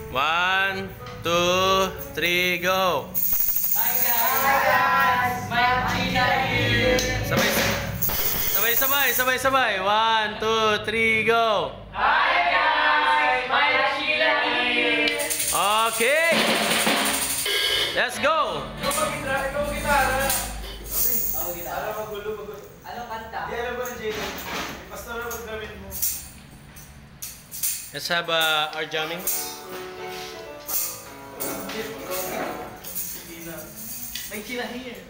1, 2, 3, go! Hi guys! Mike China here! Sabay. 1, 2, 3, go! Hi guys! Mike China here! Okay! Let's go! Ikaw gitara. Para magulo. Anong kanta? Di alam ko ng Jaden. Basta na magdamit mo. Let's have our jamming. Mike China here!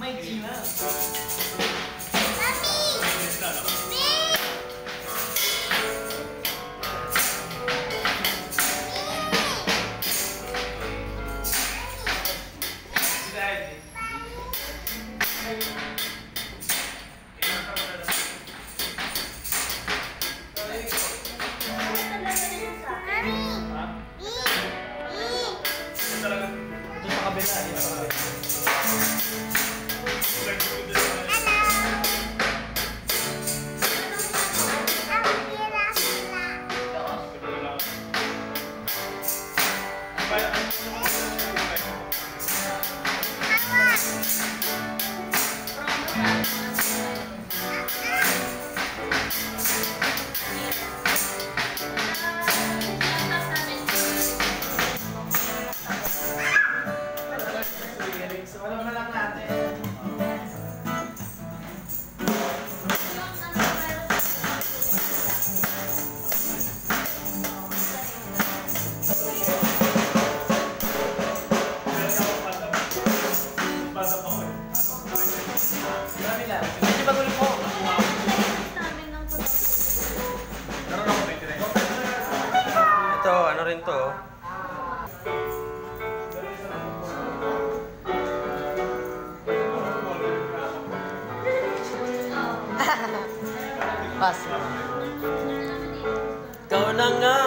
Mike China! Ito, ano rin to? Pas. Ikaw na nga!